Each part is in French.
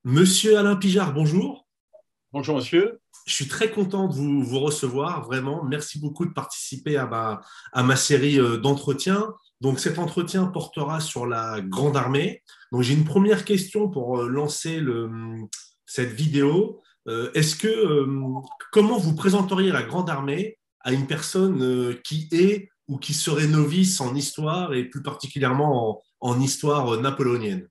Monsieur Alain Pijard, bonjour. Bonjour monsieur. Je suis très content de vous recevoir, vraiment. Merci beaucoup de participer à ma série d'entretiens. Donc cet entretien portera sur la Grande Armée. Donc j'ai une première question pour lancer cette vidéo. Comment vous présenteriez la Grande Armée à une personne qui est ou qui serait novice en histoire et plus particulièrement en histoire napoléonienne?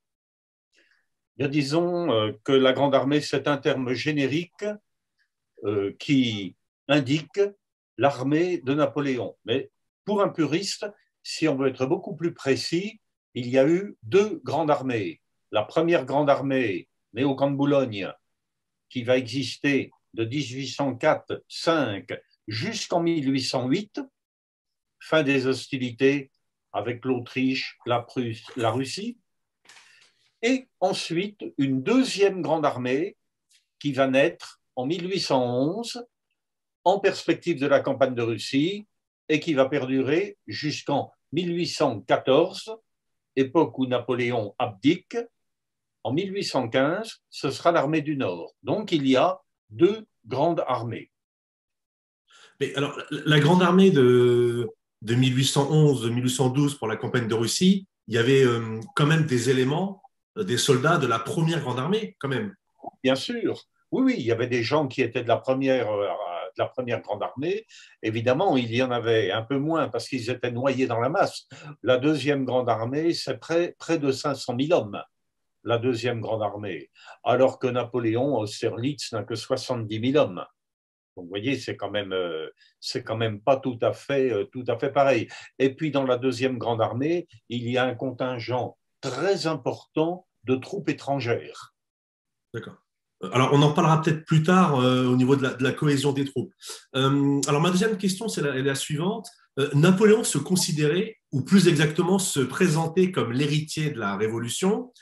Bien, disons que la Grande Armée, c'est un terme générique qui indique l'armée de Napoléon. Mais pour un puriste, si on veut être beaucoup plus précis, il y a eu deux grandes armées. La première grande armée, née au camp de Boulogne, qui va exister de 1804-5 jusqu'en 1808, fin des hostilités avec l'Autriche, la Prusse, la Russie. Et ensuite, une deuxième grande armée qui va naître en 1811 en perspective de la campagne de Russie et qui va perdurer jusqu'en 1814, époque où Napoléon abdique. En 1815, ce sera l'armée du Nord. Donc, il y a deux grandes armées. Mais alors, la Grande Armée de 1811-1812 pour la campagne de Russie, il y avait quand même des éléments, des soldats de la première Grande Armée, quand même. Bien sûr, oui, oui, il y avait des gens qui étaient de la première grande armée. Évidemment, il y en avait un peu moins parce qu'ils étaient noyés dans la masse. La deuxième grande armée, c'est près de 500 000 hommes, la deuxième grande armée, alors que Napoléon, Austerlitz, n'a que 70 000 hommes. Donc, vous voyez, c'est quand même pas tout à fait pareil. Et puis, dans la deuxième grande armée, il y a un contingent très important de troupes étrangères. D'accord. Alors, on en reparlera peut-être plus tard au niveau de la cohésion des troupes. Alors, ma deuxième question, est la suivante. Napoléon se considérait, ou plus exactement se présentait comme l'héritier de la Révolution.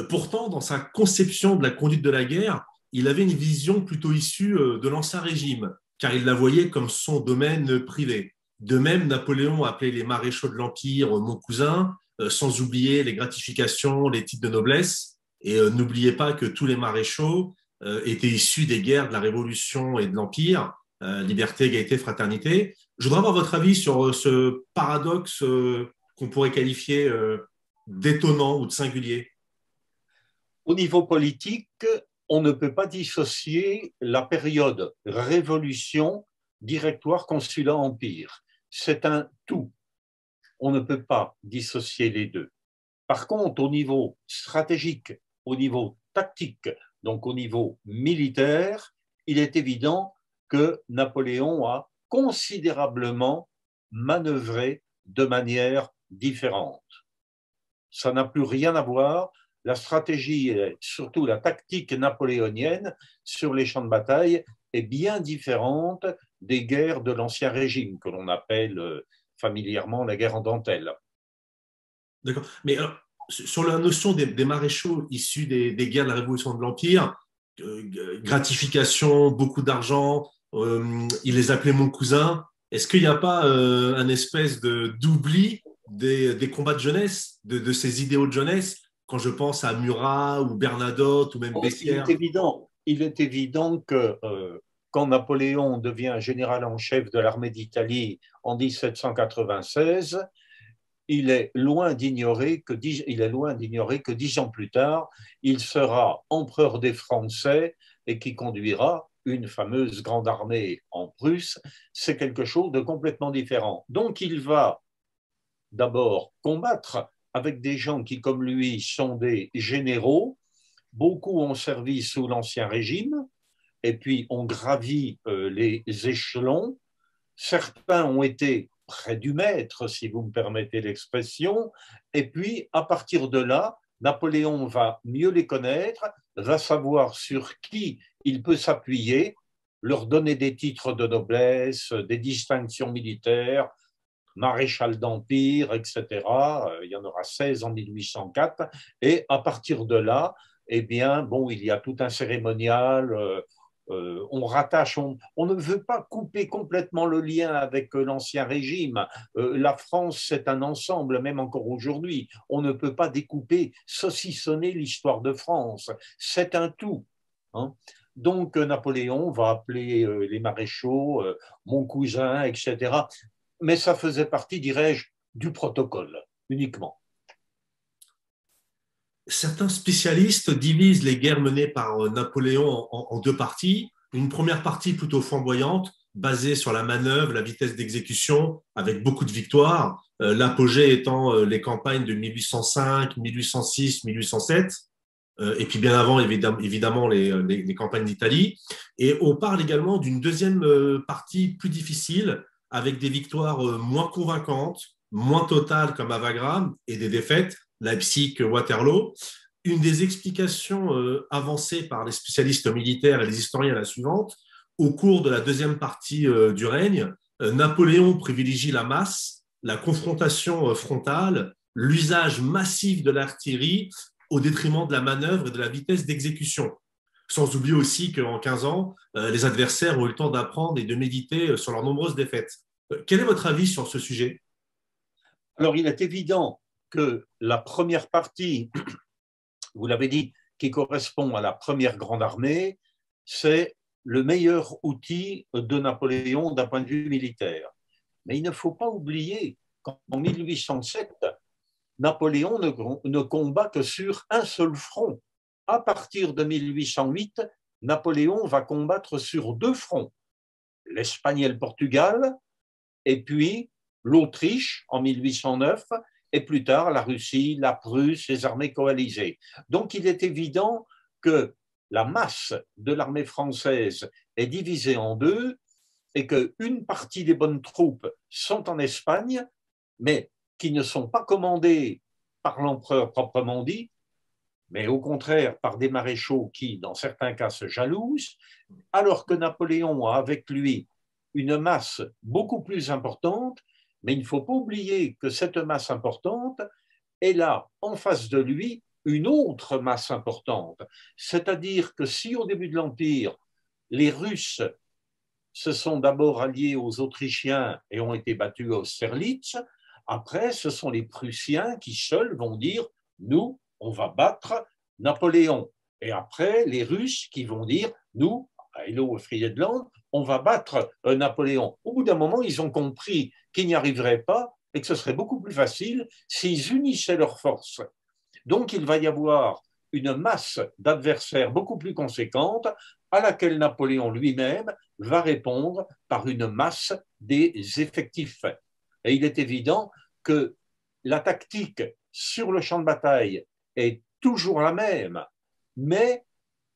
Pourtant, dans sa conception de la conduite de la guerre, il avait une vision plutôt issue de l'Ancien Régime, car il la voyait comme son domaine privé. De même, Napoléon appelait les maréchaux de l'Empire mon cousin, sans oublier les gratifications, les titres de noblesse. Et n'oubliez pas que tous les maréchaux étaient issus des guerres de la Révolution et de l'Empire, liberté, égalité, fraternité. Je voudrais avoir votre avis sur ce paradoxe qu'on pourrait qualifier d'étonnant ou de singulier. Au niveau politique, on ne peut pas dissocier la période révolution, directoire, consulat, empire. C'est un tout. On ne peut pas dissocier les deux. Par contre, au niveau stratégique, au niveau tactique, donc au niveau militaire, il est évident que Napoléon a considérablement manœuvré de manière différente. Ça n'a plus rien à voir. La stratégie, et surtout la tactique napoléonienne sur les champs de bataille est bien différente des guerres de l'Ancien Régime, que l'on appelle familièrement la guerre en dentelle. D'accord. Mais alors, sur la notion des maréchaux issus des guerres de la Révolution de l'Empire, gratification, beaucoup d'argent, il les appelait mon cousin. Est-ce qu'il n'y a pas un espèce d'oubli des combats de jeunesse, de ces idéaux de jeunesse, quand je pense à Murat ou Bernadotte ou même Bessières? Il est évident que quand Napoléon devient général en chef de l'armée d'Italie en 1796, il est loin d'ignorer que 10 ans plus tard, il sera empereur des Français et qui conduira une fameuse grande armée en Prusse. C'est quelque chose de complètement différent. Donc, il va d'abord combattre avec des gens qui, comme lui, sont des généraux. Beaucoup ont servi sous l'Ancien Régime et puis ont gravi les échelons. Certains ont été près du maître, si vous me permettez l'expression, et puis à partir de là, Napoléon va mieux les connaître, va savoir sur qui il peut s'appuyer, leur donner des titres de noblesse, des distinctions militaires, maréchal d'Empire, etc. Il y en aura 16 en 1804, et à partir de là, eh bien, bon, il y a tout un cérémonial on rattache, on ne veut pas couper complètement le lien avec l'Ancien Régime. La France, c'est un ensemble, même encore aujourd'hui. On ne peut pas découper, saucissonner l'histoire de France. C'est un tout. Hein. Donc, Napoléon va appeler les maréchaux, mon cousin, etc. Mais ça faisait partie, dirais-je, du protocole, uniquement. Certains spécialistes divisent les guerres menées par Napoléon en deux parties. Une première partie plutôt flamboyante, basée sur la manœuvre, la vitesse d'exécution, avec beaucoup de victoires, l'apogée étant les campagnes de 1805, 1806, 1807, et puis bien avant, évidemment, les campagnes d'Italie. Et on parle également d'une deuxième partie plus difficile, avec des victoires moins convaincantes, moins totales comme à Wagram, et des défaites, Leipzig, Waterloo. Une des explications avancées par les spécialistes militaires et les historiens est la suivante. Au cours de la deuxième partie du règne, Napoléon privilégie la masse, la confrontation frontale, l'usage massif de l'artillerie au détriment de la manœuvre et de la vitesse d'exécution. Sans oublier aussi qu'en 15 ans, les adversaires ont eu le temps d'apprendre et de méditer sur leurs nombreuses défaites. Quel est votre avis sur ce sujet? Alors, il est évident que la première partie, vous l'avez dit, qui correspond à la première grande armée, c'est le meilleur outil de Napoléon d'un point de vue militaire. Mais il ne faut pas oublier qu'en 1807, Napoléon ne combat que sur un seul front. À partir de 1808, Napoléon va combattre sur deux fronts, l'Espagne et le Portugal, et puis l'Autriche en 1809, et plus tard la Russie, la Prusse, les armées coalisées. Donc il est évident que la masse de l'armée française est divisée en deux et qu'une partie des bonnes troupes sont en Espagne, mais qui ne sont pas commandées par l'empereur proprement dit, mais au contraire par des maréchaux qui, dans certains cas, se jalousent, alors que Napoléon a avec lui une masse beaucoup plus importante, mais il ne faut pas oublier que cette masse importante est là, en face de lui, une autre masse importante. C'est-à-dire que si au début de l'Empire, les Russes se sont d'abord alliés aux Autrichiens et ont été battus à Austerlitz, après, ce sont les Prussiens qui seuls vont dire « nous, on va battre Napoléon ». Et après, les Russes qui vont dire « nous, à Hello, Friedland, on va battre Napoléon ». Au bout d'un moment, ils ont compris qu'ils n'y arriveraient pas et que ce serait beaucoup plus facile s'ils unissaient leurs forces. Donc, il va y avoir une masse d'adversaires beaucoup plus conséquente à laquelle Napoléon lui-même va répondre par une masse des effectifs. Et il est évident que la tactique sur le champ de bataille est toujours la même, mais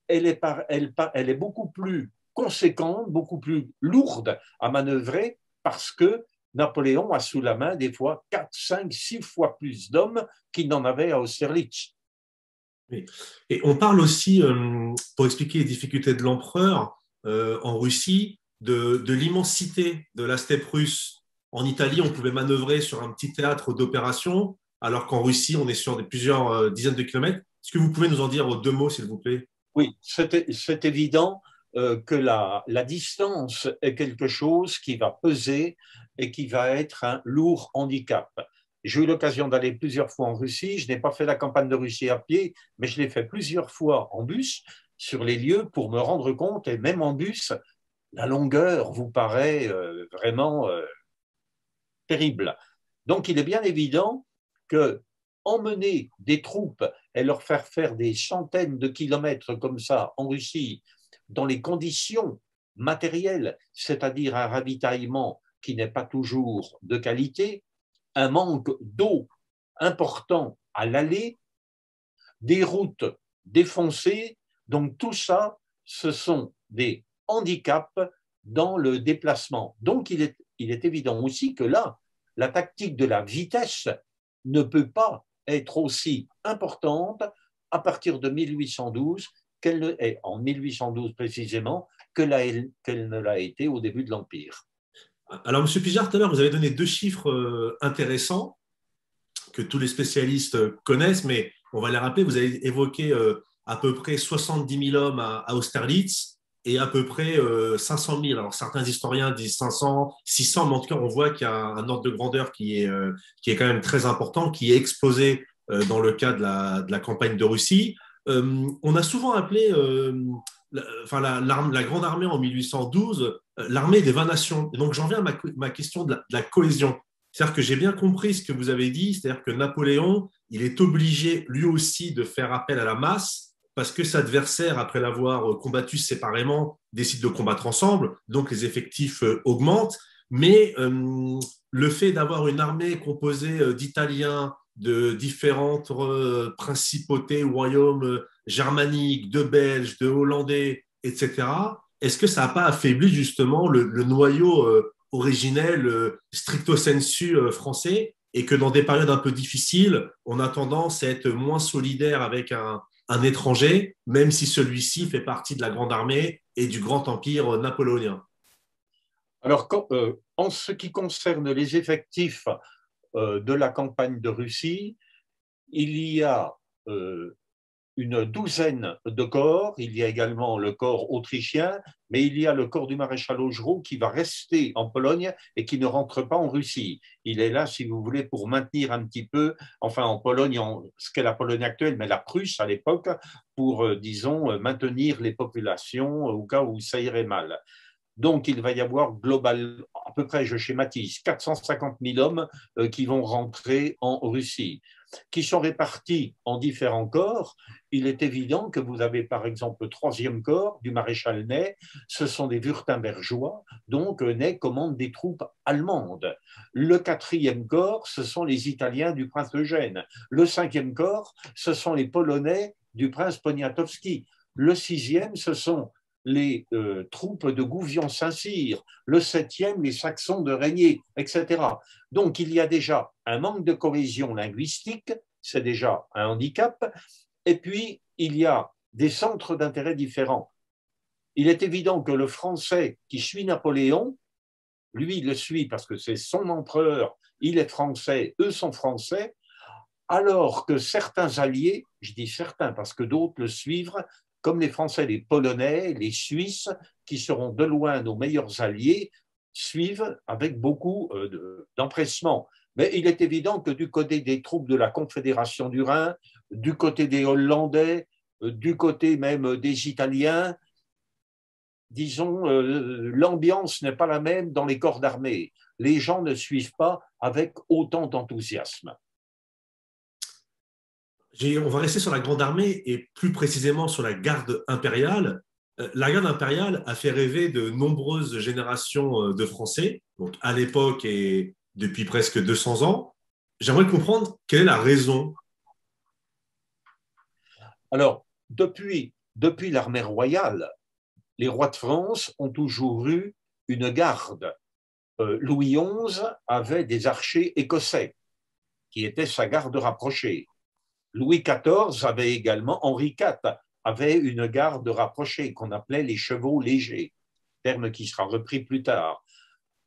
elle est beaucoup plus conséquente, beaucoup plus lourde à manœuvrer parce que Napoléon a sous la main des fois 4, 5, 6 fois plus d'hommes qu'il n'en avait à Austerlitz. Oui. Et on parle aussi, pour expliquer les difficultés de l'empereur en Russie, de l'immensité de la steppe russe. En Italie, on pouvait manœuvrer sur un petit théâtre d'opération, alors qu'en Russie, on est sur plusieurs dizaines de kilomètres. Est-ce que vous pouvez nous en dire deux mots, s'il vous plaît? Oui, c'est évident que la distance est quelque chose qui va peser et qui va être un lourd handicap. J'ai eu l'occasion d'aller plusieurs fois en Russie. Je n'ai pas fait la campagne de Russie à pied, mais je l'ai fait plusieurs fois en bus sur les lieux pour me rendre compte, et même en bus, la longueur vous paraît vraiment terrible. Donc, il est bien évident que emmener des troupes et leur faire faire des centaines de kilomètres comme ça en Russie, dans les conditions matérielles, c'est-à-dire un ravitaillement qui n'est pas toujours de qualité, un manque d'eau important à l'aller, des routes défoncées, donc tout ça, ce sont des handicaps dans le déplacement. Donc il est évident aussi que là, la tactique de la vitesse ne peut pas être aussi importante à partir de 1812 qu'elle est en 1812 précisément qu'elle ne l'a été au début de l'Empire. Alors, M. Pijard, tout à l'heure, vous avez donné deux chiffres intéressants que tous les spécialistes connaissent, mais on va les rappeler. Vous avez évoqué à peu près 70 000 hommes à Austerlitz et à peu près 500 000. Alors certains historiens disent 500, 600, mais en tout cas on voit qu'il y a un ordre de grandeur qui est quand même très important, qui est exposé dans le cas de la campagne de Russie. On a souvent appelé la Grande Armée en 1812 l'armée des 20 nations. Et donc j'en viens à ma question de la cohésion. C'est-à-dire que j'ai bien compris ce que vous avez dit, c'est-à-dire que Napoléon, il est obligé lui aussi de faire appel à la masse parce que ses adversaires, après l'avoir combattu séparément, décident de combattre ensemble, donc les effectifs augmentent. Mais le fait d'avoir une armée composée d'Italiens, de différentes principautés, royaumes germaniques, de Belges, de Hollandais, etc., est-ce que ça n'a pas affaibli justement le noyau originel, stricto sensu français, et que dans des périodes un peu difficiles, on a tendance à être moins solidaire avec un étranger, même si celui-ci fait partie de la Grande Armée et du grand empire napoléonien? Alors, en ce qui concerne les effectifs de la campagne de Russie, il y a une douzaine de corps. Il y a également le corps autrichien, mais il y a le corps du maréchal Augereau qui va rester en Pologne et qui ne rentre pas en Russie. Il est là, si vous voulez, pour maintenir un petit peu, enfin en Pologne, ce qu'est la Pologne actuelle, mais la Prusse à l'époque, pour, disons, maintenir les populations au cas où ça irait mal. Donc, il va y avoir global, à peu près, je schématise, 450 000 hommes qui vont rentrer en Russie, qui sont répartis en différents corps. Il est évident que vous avez, par exemple, le troisième corps du maréchal Ney, ce sont des Wurtembergeois, donc Ney commande des troupes allemandes. Le quatrième corps, ce sont les Italiens du prince Eugène. Le cinquième corps, ce sont les Polonais du prince Poniatowski. Le sixième, ce sont les troupes de Gouvion-Saint-Cyr, le septième, les Saxons de Régnier, etc. Donc, il y a déjà un manque de cohésion linguistique, c'est déjà un handicap, et puis il y a des centres d'intérêt différents. Il est évident que le Français qui suit Napoléon, lui, il le suit parce que c'est son empereur, il est français, eux sont français, alors que certains alliés, je dis certains parce que d'autres le suivent, comme les Français, les Polonais, les Suisses, qui seront de loin nos meilleurs alliés, suivent avec beaucoup d'empressement. Mais il est évident que du côté des troupes de la Confédération du Rhin, du côté des Hollandais, du côté même des Italiens, disons, l'ambiance n'est pas la même dans les corps d'armée. Les gens ne suivent pas avec autant d'enthousiasme. On va rester sur la Grande Armée et plus précisément sur la garde impériale. La garde impériale a fait rêver de nombreuses générations de Français, donc à l'époque et depuis presque 200 ans. J'aimerais comprendre quelle est la raison. Alors, depuis l'armée royale, les rois de France ont toujours eu une garde. Louis XI avait des archers écossais, qui étaient sa garde rapprochée. Louis XIV avait également, Henri IV avait une garde rapprochée qu'on appelait les chevaux légers, terme qui sera repris plus tard.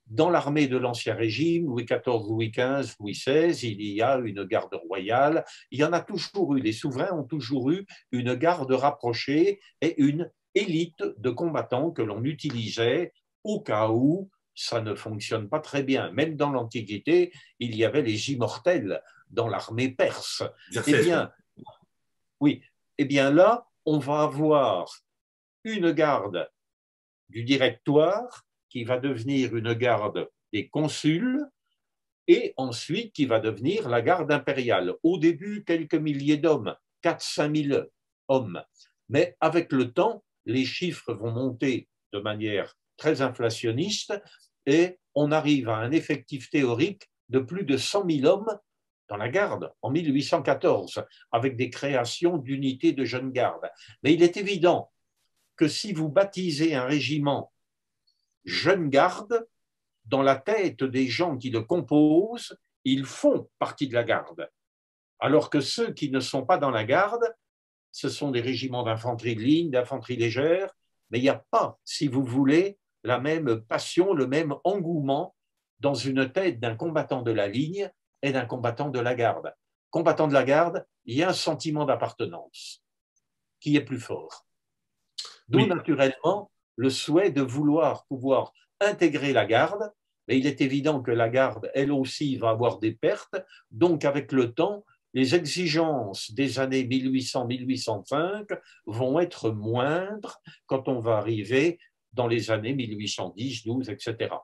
Dans l'armée de l'Ancien Régime, Louis XIV, Louis XV, Louis XVI, il y a une garde royale. Il y en a toujours eu. Les souverains ont toujours eu une garde rapprochée et une élite de combattants que l'on utilisait au cas où ça ne fonctionne pas très bien. Même dans l'Antiquité, il y avait les immortels dans l'armée perse. Eh bien, oui, eh bien là, on va avoir une garde du directoire qui va devenir une garde des consuls et ensuite qui va devenir la garde impériale. Au début, quelques milliers d'hommes, 4-5 000 hommes. Mais avec le temps, les chiffres vont monter de manière très inflationniste et on arrive à un effectif théorique de plus de 100 000 hommes dans la garde en 1814, avec des créations d'unités de jeunes gardes. Mais il est évident que si vous baptisez un régiment jeune garde, dans la tête des gens qui le composent, ils font partie de la garde. Alors que ceux qui ne sont pas dans la garde, ce sont des régiments d'infanterie de ligne, d'infanterie légère, mais il n'y a pas, si vous voulez, la même passion, le même engouement dans une tête d'un combattant de la ligne et d'un combattant de la garde. Combattant de la garde, il y a un sentiment d'appartenance qui est plus fort. D'où Oui. naturellement le souhait de vouloir pouvoir intégrer la garde, mais il est évident que la garde, elle aussi, va avoir des pertes. Donc, avec le temps, les exigences des années 1800-1805 vont être moindres quand on va arriver dans les années 1810, 12, etc.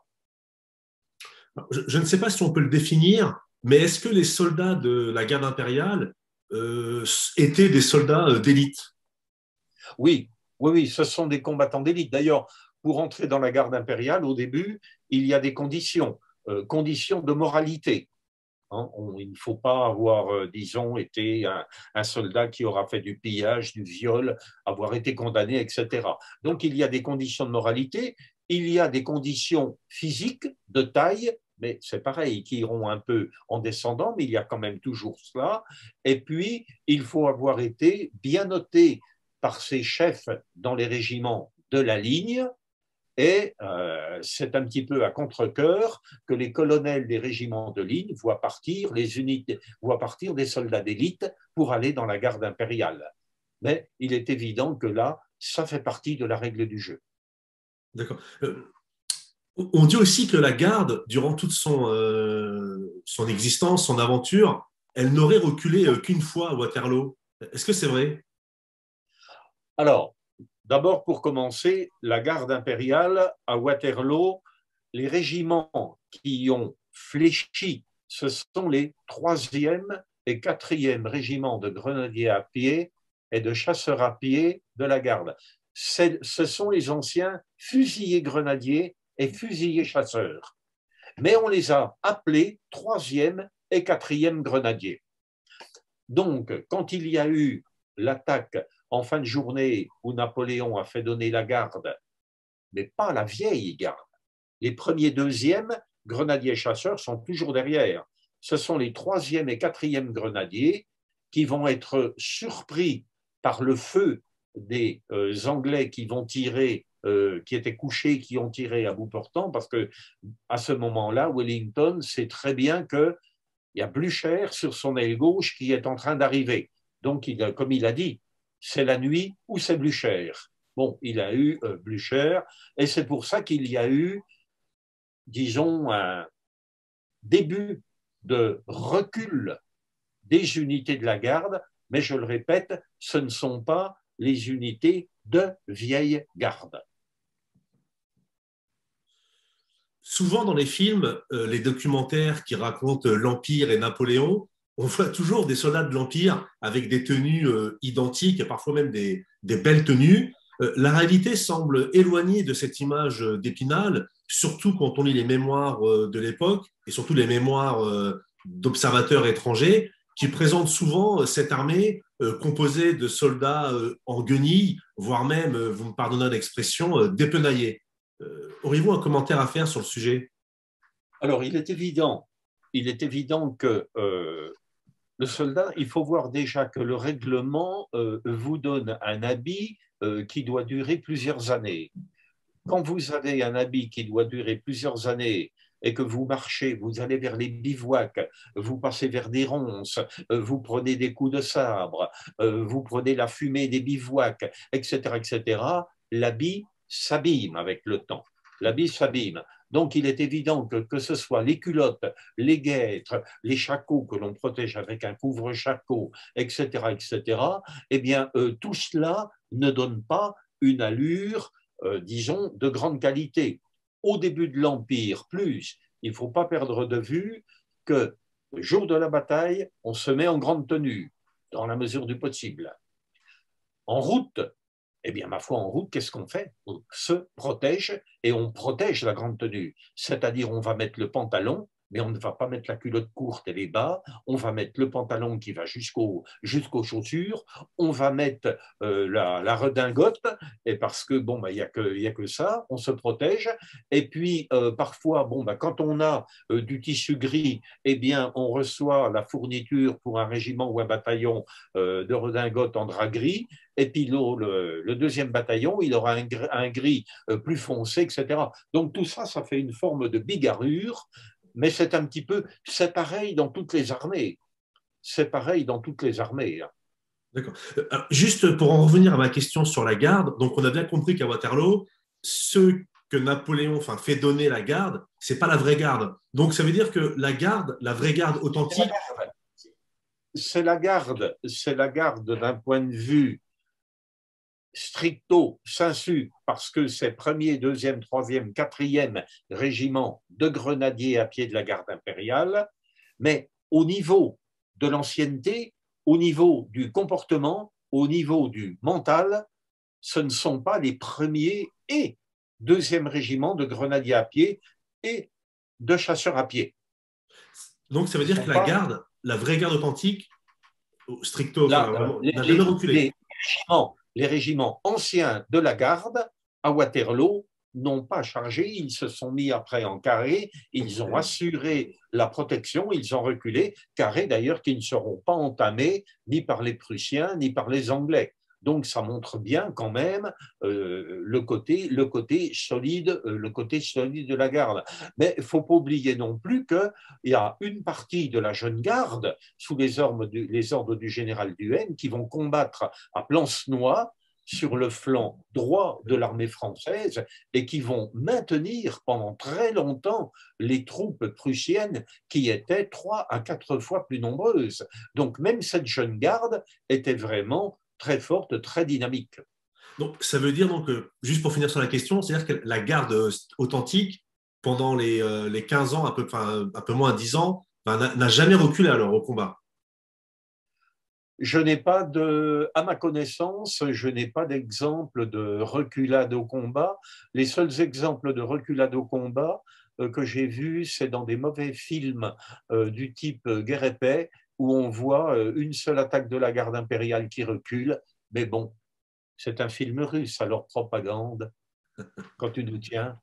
Je ne sais pas si on peut le définir, mais est-ce que les soldats de la garde impériale étaient des soldats d'élite? Oui, oui, oui, ce sont des combattants d'élite. D'ailleurs, pour entrer dans la garde impériale, au début, il y a des conditions, conditions de moralité. Hein. Il ne faut pas avoir, disons, été un soldat qui aura fait du pillage, du viol, avoir été condamné, etc. Donc, il y a des conditions de moralité, il y a des conditions physiques, de taille, mais c'est pareil, qui iront un peu en descendant, mais il y a quand même toujours cela. Et puis, il faut avoir été bien noté par ses chefs dans les régiments de la ligne, et c'est un petit peu à contre-cœur que les colonels des régiments de ligne voient partir les unités, voient partir des soldats d'élite pour aller dans la garde impériale. Mais il est évident que là, ça fait partie de la règle du jeu. D'accord. On dit aussi que la garde, durant toute son existence, son aventure, elle n'aurait reculé qu'une fois à Waterloo. Est-ce que c'est vrai? Alors, d'abord, pour commencer, la garde impériale à Waterloo, les régiments qui ont fléchi, ce sont les 3e et 4e régiments de grenadiers à pied et de chasseurs à pied de la garde. Ce sont les anciens fusiliers grenadiers et fusiliers chasseurs. Mais on les a appelés 3e et 4e grenadiers. Donc, quand il y a eu l'attaque en fin de journée où Napoléon a fait donner la garde, mais pas la vieille garde. Les premiers, 2e grenadiers chasseurs sont toujours derrière. Ce sont les 3e et 4e grenadiers qui vont être surpris par le feu des Anglais qui vont tirer, qui étaient couchés, qui ont tiré à bout portant, parce que à ce moment-là, Wellington sait très bien qu'il y a Blücher sur son aile gauche qui est en train d'arriver. Donc, comme il a dit, c'est la nuit ou c'est Blücher. Bon, il a eu Blücher, et c'est pour ça qu'il y a eu, disons, un début de recul des unités de la garde, mais je le répète, ce ne sont pas les unités de vieille garde. Souvent dans les films, les documentaires qui racontent l'Empire et Napoléon, on voit toujours des soldats de l'Empire avec des tenues identiques et parfois même des belles tenues. La réalité semble éloignée de cette image d'Épinal, surtout quand on lit les mémoires de l'époque et surtout les mémoires d'observateurs étrangers qui présentent souvent cette armée composée de soldats en guenilles, voire même, vous me pardonnez l'expression, dépenaillés. Auriez-vous un commentaire à faire sur le sujet? Alors, il est évident que le soldat, il faut voir déjà que le règlement vous donne un habit qui doit durer plusieurs années. Quand vous avez un habit qui doit durer plusieurs années et que vous marchez, vous allez vers les bivouacs, vous passez vers des ronces, vous prenez des coups de sabre, vous prenez la fumée des bivouacs, etc., etc., l'habit s'abîme avec le temps. L'habit s'abîme. Donc, il est évident que ce soit les culottes, les guêtres, les shakos que l'on protège avec un couvre-shako, etc., etc., eh bien, tout cela ne donne pas une allure, disons, de grande qualité. Au début de l'Empire, plus, il ne faut pas perdre de vue que le jour de la bataille, on se met en grande tenue, dans la mesure du possible. En route, eh bien, ma foi, en route, qu'est-ce qu'on fait? On se protège et on protège la grande tenue. C'est-à-dire, on va mettre le pantalon, mais on ne va pas mettre la culotte courte et les bas. On va mettre le pantalon qui va jusqu'aux chaussures. On va mettre la redingote, et parce que, bon, bah, y a que ça, on se protège. Et puis, parfois, bon, bah, quand on a du tissu gris, eh bien, on reçoit la fourniture pour un régiment ou un bataillon de redingote en drap gris. Et puis le 2e bataillon, il aura un gris plus foncé, etc. Donc tout ça, ça fait une forme de bigarrure, mais c'est pareil dans toutes les armées. C'est pareil dans toutes les armées. D'accord. Juste pour en revenir à ma question sur la garde, donc on a bien compris qu'à Waterloo, ceux que Napoléon fait donner la garde, c'est pas la vraie garde. Donc ça veut dire que la garde, la vraie garde authentique. C'est la garde d'un point de vue stricto sensu, parce que c'est premier, deuxième, troisième, quatrième régiment de grenadiers à pied de la garde impériale, mais au niveau de l'ancienneté, au niveau du comportement, au niveau du mental, ce ne sont pas les premiers et deuxième régiments de grenadiers à pied et de chasseurs à pied. Donc ça veut dire que la garde, la vraie garde authentique, stricto, n'a jamais reculé. Les régiments anciens de la garde à Waterloo n'ont pas chargé, ils se sont mis après en carré, ils ont assuré la protection, ils ont reculé, carré d'ailleurs qui ne seront pas entamés ni par les Prussiens ni par les Anglais. Donc ça montre bien quand même le côté solide de la garde. Mais il ne faut pas oublier non plus qu'il y a une partie de la jeune garde sous les ordres du général Duhaime qui vont combattre à Plancenoit sur le flanc droit de l'armée française et qui vont maintenir pendant très longtemps les troupes prussiennes qui étaient 3 à 4 fois plus nombreuses. Donc même cette jeune garde était vraiment très forte, très dynamique. Donc, ça veut dire, donc, juste pour finir sur la question, c'est-à-dire que la garde authentique, pendant les 15 ans, un peu moins 10 ans, n'a jamais reculé alors au combat. À ma connaissance, je n'ai pas d'exemple de reculade au combat. Les seuls exemples de reculade au combat que j'ai vus, c'est dans des mauvais films du type Guerre et Paix, où on voit une seule attaque de la garde impériale qui recule. Mais bon, c'est un film russe, alors propagande, quand tu nous tiens.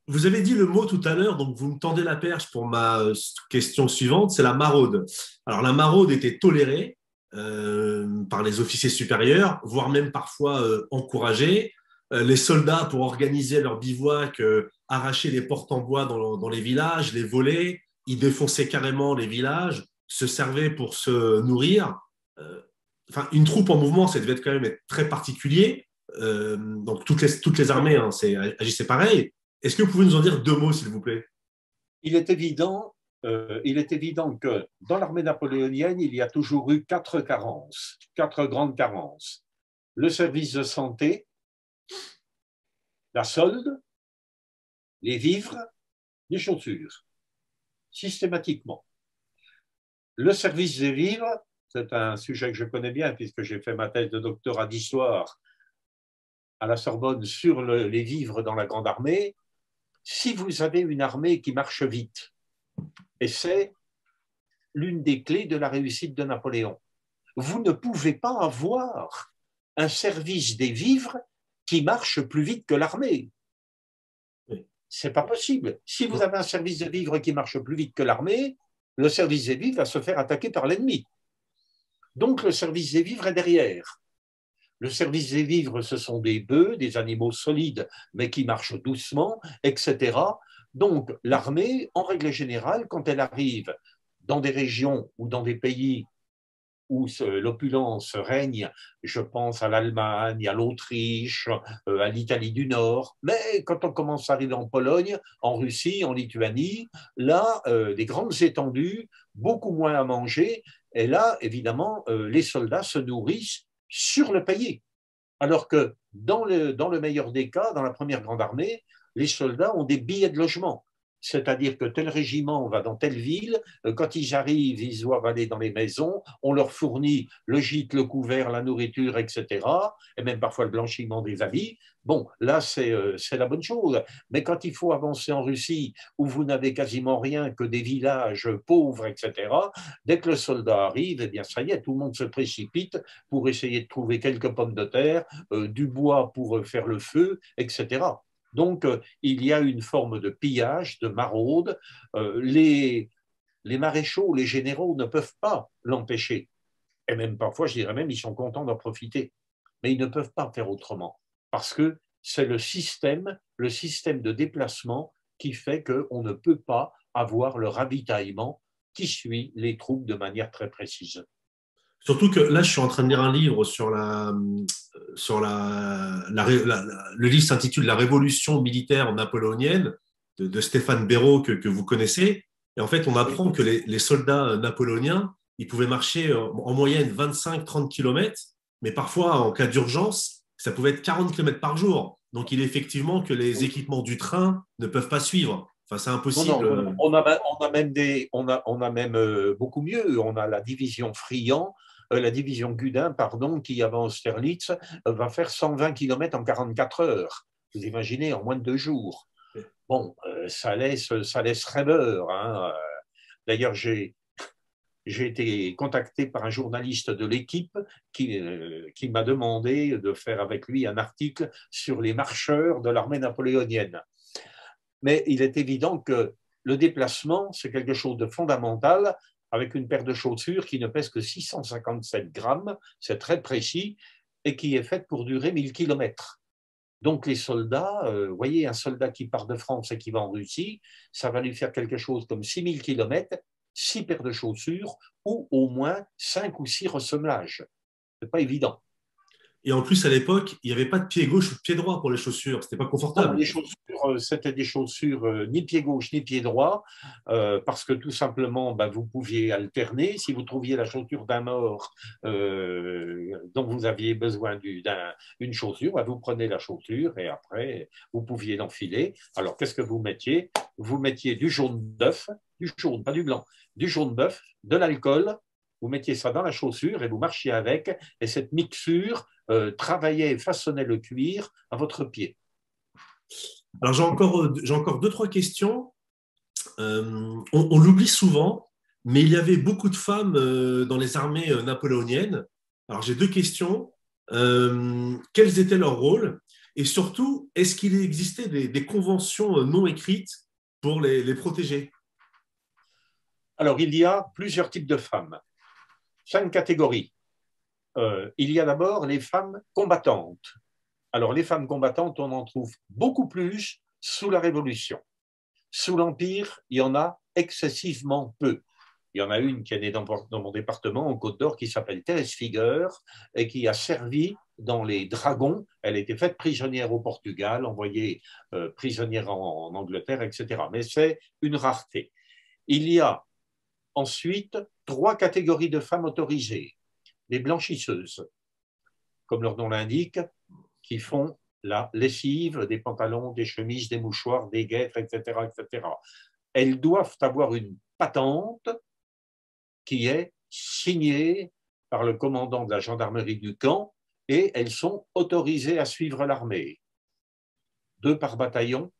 Vous avez dit le mot tout à l'heure, donc vous me tendez la perche pour ma question suivante, c'est la maraude. Alors la maraude était tolérée par les officiers supérieurs, voire même parfois encouragée. Les soldats, pour organiser leur bivouac, arrachaient les portes en bois dans les villages, les volaient, ils défonçaient carrément les villages, se servaient pour se nourrir. Une troupe en mouvement, ça devait quand même être très particulier. Donc toutes les armées agissaient pareil. Est-ce que vous pouvez nous en dire 2 mots, s'il vous plaît? Il est évident que dans l'armée napoléonienne, il y a toujours eu 4 carences, 4 grandes carences. Le service de santé, la solde, les vivres, les chaussures, systématiquement. Le service des vivres, c'est un sujet que je connais bien puisque j'ai fait ma thèse de doctorat d'histoire à la Sorbonne sur les vivres dans la Grande Armée. Si vous avez une armée qui marche vite, et c'est l'une des clés de la réussite de Napoléon, vous ne pouvez pas avoir un service des vivres qui marche plus vite que l'armée. C'est pas possible. Si vous avez un service des vivres qui marche plus vite que l'armée, le service des vivres va se faire attaquer par l'ennemi. Donc le service des vivres est derrière. Le service des vivres, ce sont des bœufs, des animaux solides, mais qui marchent doucement, etc. Donc l'armée, en règle générale, quand elle arrive dans des régions ou dans des pays où l'opulence règne, je pense à l'Allemagne, à l'Autriche, à l'Italie du Nord, mais quand on commence à arriver en Pologne, en Russie, en Lituanie, là, des grandes étendues, beaucoup moins à manger, et là, évidemment, les soldats se nourrissent sur le pays. Alors que dans le meilleur des cas, dans la première grande armée, les soldats ont des billets de logement. C'est-à-dire que tel régiment va dans telle ville, quand ils arrivent, ils doivent aller dans les maisons, on leur fournit le gîte, le couvert, la nourriture, etc., et même parfois le blanchiment des habits. Bon, là, c'est la bonne chose. Mais quand il faut avancer en Russie, où vous n'avez quasiment rien que des villages pauvres, etc., dès que le soldat arrive, eh bien, ça y est, tout le monde se précipite pour essayer de trouver quelques pommes de terre, du bois pour faire le feu, etc. Donc, il y a une forme de pillage, de maraude. Les maréchaux, les généraux ne peuvent pas l'empêcher. Et même parfois, je dirais même, ils sont contents d'en profiter. Mais ils ne peuvent pas faire autrement. Parce que c'est le système de déplacement qui fait qu'on ne peut pas avoir le ravitaillement qui suit les troupes de manière très précise. Surtout que là, je suis en train de lire un livre le livre s'intitule La Révolution militaire napoléonienne de Stéphane Béraud que vous connaissez. Et en fait, on Oui. apprend que les soldats napoléoniens, ils pouvaient marcher en moyenne 25-30 kilomètres, mais parfois, en cas d'urgence, ça pouvait être 40 kilomètres par jour. Donc, il est effectivement que les Oui. équipements du train ne peuvent pas suivre. Enfin, c'est Non, non, impossible. non, non. On a même on a même beaucoup mieux. On a la division Friant, la division Gudin, pardon, qui avant Austerlitz va faire 120 km en 44 heures. Vous imaginez, en moins de 2 jours. Bon, ça laisse rêveur, hein. D'ailleurs, j'ai été contacté par un journaliste de l'équipe qui m'a demandé de faire avec lui un article sur les marcheurs de l'armée napoléonienne. Mais il est évident que le déplacement, c'est quelque chose de fondamental avec une paire de chaussures qui ne pèse que 657 grammes, c'est très précis, et qui est faite pour durer 1000 kilomètres. Donc les soldats, voyez, un soldat qui part de France et qui va en Russie, ça va lui faire quelque chose comme 6000 kilomètres, 6 paires de chaussures ou au moins 5 ou 6 ressemblages. Ce n'est pas évident. Et en plus, à l'époque, il n'y avait pas de pied gauche ou de pied droit pour les chaussures. C'était pas Non, confortable. les chaussures, c'était des chaussures ni pied gauche ni pied droit, parce que tout simplement, bah, vous pouviez alterner. Si vous trouviez la chaussure d'un mort dont vous aviez besoin d'une chaussure, bah, vous prenez la chaussure et après, vous pouviez l'enfiler. Alors, qu'est-ce que vous mettiez? Vous mettiez du jaune d'œuf, du jaune, pas du blanc, du jaune d'œuf, de l'alcool. Vous mettiez ça dans la chaussure et vous marchiez avec, et cette mixture travaillait et façonnait le cuir à votre pied. Alors, j'ai encore deux, trois questions. On l'oublie souvent, mais il y avait beaucoup de femmes dans les armées napoléoniennes. Alors, j'ai deux questions. Quels étaient leurs rôles? Et surtout, est-ce qu'il existait des conventions non écrites pour les protéger? Alors, il y a plusieurs types de femmes, 5 catégories. Il y a d'abord les femmes combattantes. Alors, les femmes combattantes, on en trouve beaucoup plus sous la Révolution. Sous l'Empire, il y en a excessivement peu. Il y en a une qui est née dans mon département, en Côte d'Or, qui s'appelle Thérèse Figueur et qui a servi dans les Dragons. Elle a été faite prisonnière au Portugal, envoyée prisonnière en Angleterre, etc. Mais c'est une rareté. Il y a ensuite 3 catégories de femmes autorisées. Les blanchisseuses, comme leur nom l'indique, qui font la lessive des pantalons, des chemises, des mouchoirs, des guêtres, etc., etc. Elles doivent avoir une patente qui est signée par le commandant de la gendarmerie du camp et elles sont autorisées à suivre l'armée. 2 par bataillon,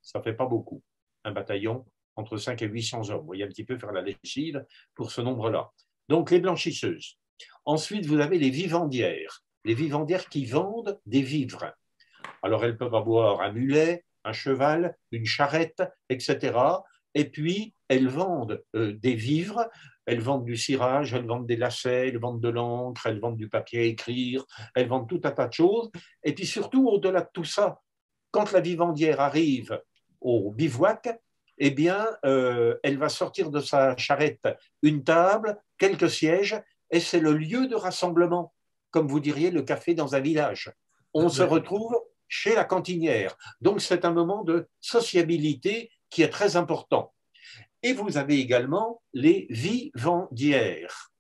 ça ne fait pas beaucoup. Un bataillon, entre 5 et 800 hommes. Vous voyez un petit peu faire la lessive pour ce nombre-là. Donc, les blanchisseuses. Ensuite, vous avez les vivandières. Les vivandières qui vendent des vivres. Alors, elles peuvent avoir un mulet, un cheval, une charrette, etc. Et puis, elles vendent des vivres. Elles vendent du cirage, elles vendent des lacets, elles vendent de l'encre, elles vendent du papier à écrire, elles vendent tout un tas de choses. Et puis surtout, au-delà de tout ça, quand la vivandière arrive au bivouac, eh bien, elle va sortir de sa charrette une table, quelques sièges, et c'est le lieu de rassemblement, comme vous diriez le café dans un village. On se retrouve chez la cantinière. Donc, c'est un moment de sociabilité qui est très important. Et vous avez également les vivandières,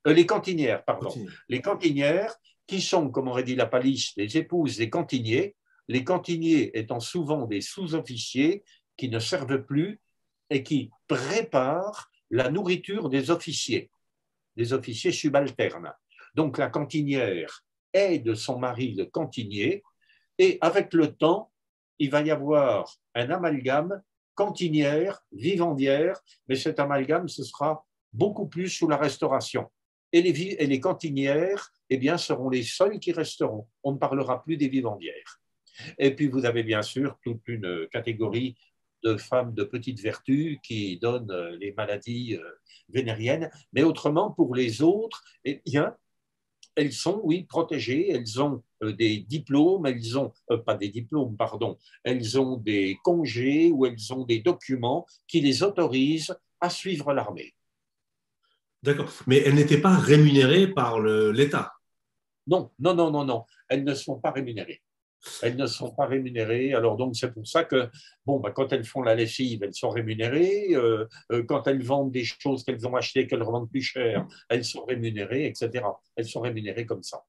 les cantinières, pardon. Continue. Les cantinières qui sont, comme aurait dit la Palisse, les épouses des cantiniers, les cantiniers étant souvent des sous-officiers qui ne servent plus et qui préparent la nourriture des officiers subalternes. Donc la cantinière aide son mari le cantinier et avec le temps, il va y avoir un amalgame cantinière, vivandière, mais cet amalgame, ce sera beaucoup plus sous la Restauration. Et les cantinières, eh bien, seront les seuls qui resteront. On ne parlera plus des vivandières. Et puis, vous avez bien sûr toute une catégorie de femmes de petite vertu qui donnent les maladies vénériennes. Mais autrement, pour les autres, eh bien, elles sont, oui, protégées, elles ont des diplômes, elles ont, pas des diplômes, pardon, elles ont des congés ou elles ont des documents qui les autorisent à suivre l'armée. D'accord. Mais elles n'étaient pas rémunérées par l'État. Non, non, non, non, non. Elles ne sont pas rémunérées. Elles ne sont pas rémunérées. Alors donc c'est pour ça que bon, bah, quand elles font la lessive, elles sont rémunérées. Quand elles vendent des choses qu'elles ont achetées, qu'elles revendent plus cher, elles sont rémunérées, etc. Elles sont rémunérées comme ça.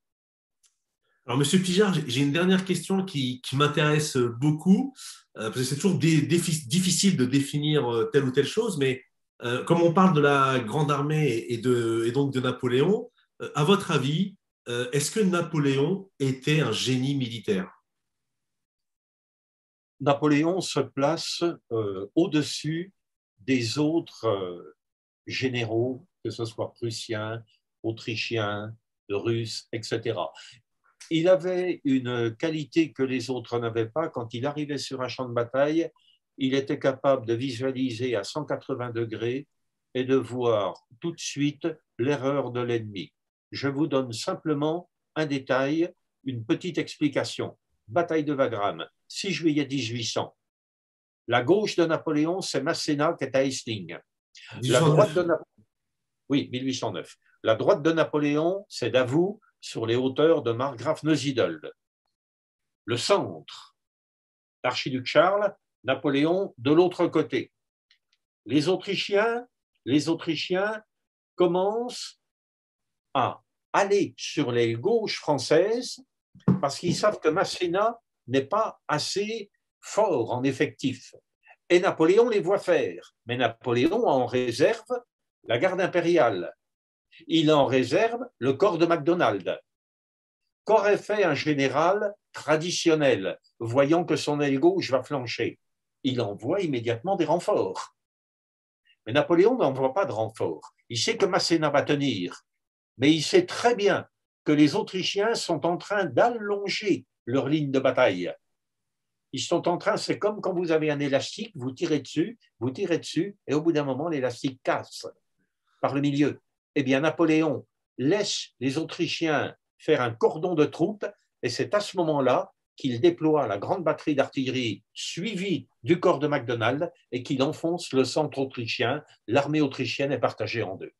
Alors, Monsieur Pijard, j'ai une dernière question qui m'intéresse beaucoup, parce que c'est toujours difficile de définir telle ou telle chose, mais comme on parle de la Grande Armée et donc de Napoléon, à votre avis, est-ce que Napoléon était un génie militaire? Napoléon se place au-dessus des autres généraux, que ce soit prussiens, autrichiens, russes, etc. Il avait une qualité que les autres n'avaient pas. Quand il arrivait sur un champ de bataille, il était capable de visualiser à 180 degrés et de voir tout de suite l'erreur de l'ennemi. Je vous donne simplement un détail, une petite explication. Bataille de Wagram, 6 juillet 1800. La gauche de Napoléon, c'est Masséna qui est à Essling. La droite 1809. de Oui, 1809. La droite de Napoléon, c'est Davout, sur les hauteurs de Markgraf Neusiedl. Le centre, l'archiduc Charles, Napoléon de l'autre côté. Les Autrichiens, les Autrichiens commencent à aller sur l'aile gauche française parce qu'ils savent que Masséna n'est pas assez fort en effectif. Et Napoléon les voit faire. Mais Napoléon a en réserve la garde impériale. Il a en réserve le corps de MacDonald. Qu'aurait fait un général traditionnel, voyant que son aile gauche va flancher? Il envoie immédiatement des renforts. Mais Napoléon n'envoie pas de renforts. Il sait que Masséna va tenir, mais il sait très bien que les Autrichiens sont en train d'allonger leur ligne de bataille. Ils sont en train, c'est comme quand vous avez un élastique, vous tirez dessus, et au bout d'un moment, l'élastique casse par le milieu. Eh bien, Napoléon laisse les Autrichiens faire un cordon de troupes, et c'est à ce moment-là qu'il déploie la grande batterie d'artillerie suivie du corps de MacDonald et qu'il enfonce le centre autrichien. L'armée autrichienne est partagée en deux.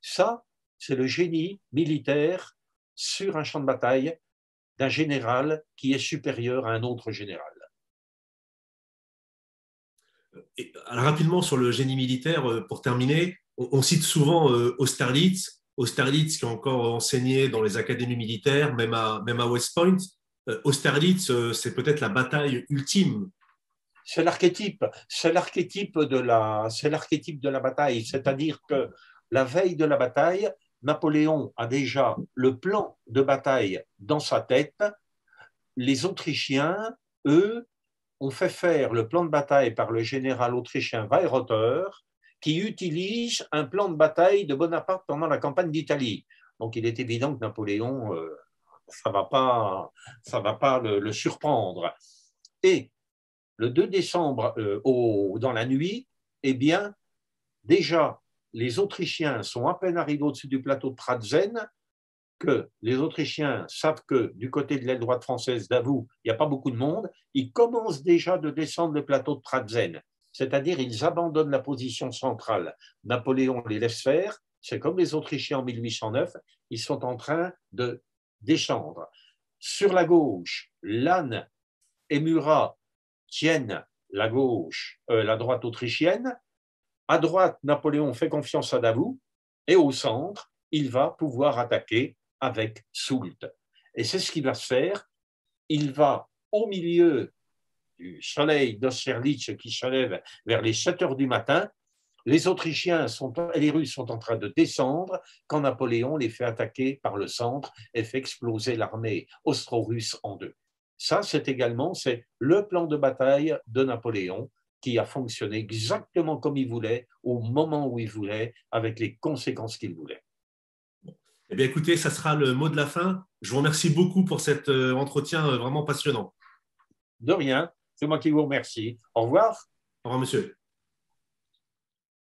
Ça, c'est le génie militaire sur un champ de bataille d'un général qui est supérieur à un autre général. Et, alors, rapidement sur le génie militaire, pour terminer, on cite souvent Austerlitz, Austerlitz qui est encore enseigné dans les académies militaires, même à West Point. Austerlitz, c'est peut-être la bataille ultime. C'est l'archétype de la bataille, c'est-à-dire que la veille de la bataille, Napoléon a déjà le plan de bataille dans sa tête. Les Autrichiens, eux, ont fait faire le plan de bataille par le général autrichien Weyrother, qui utilise un plan de bataille de Bonaparte pendant la campagne d'Italie. Donc il est évident que Napoléon, ça ne va pas le surprendre. Et le 2 décembre, dans la nuit, eh bien, déjà, les Autrichiens sont à peine arrivés au-dessus du plateau de Pratzen, que les Autrichiens savent que du côté de l'aile droite française d'Avoux, il n'y a pas beaucoup de monde, ils commencent déjà de descendre le plateau de Pratzen, c'est-à-dire ils abandonnent la position centrale. Napoléon les laisse faire, c'est comme les Autrichiens en 1809, ils sont en train de descendre. Sur la gauche, Lannes et Murat tiennent la droite autrichienne. À droite, Napoléon fait confiance à Davout, et au centre, il va pouvoir attaquer avec Soult. Et c'est ce qu'il va se faire. Il va, au milieu du soleil d'Austerlitz qui se lève vers les 7 heures du matin, les Autrichiens et les Russes sont en train de descendre quand Napoléon les fait attaquer par le centre et fait exploser l'armée austro-russe en deux. Ça, c'est le plan de bataille de Napoléon qui a fonctionné exactement comme il voulait, au moment où il voulait, avec les conséquences qu'il voulait. Eh bien, écoutez, ça sera le mot de la fin. Je vous remercie beaucoup pour cet entretien vraiment passionnant. De rien, c'est moi qui vous remercie. Au revoir. Au revoir, monsieur.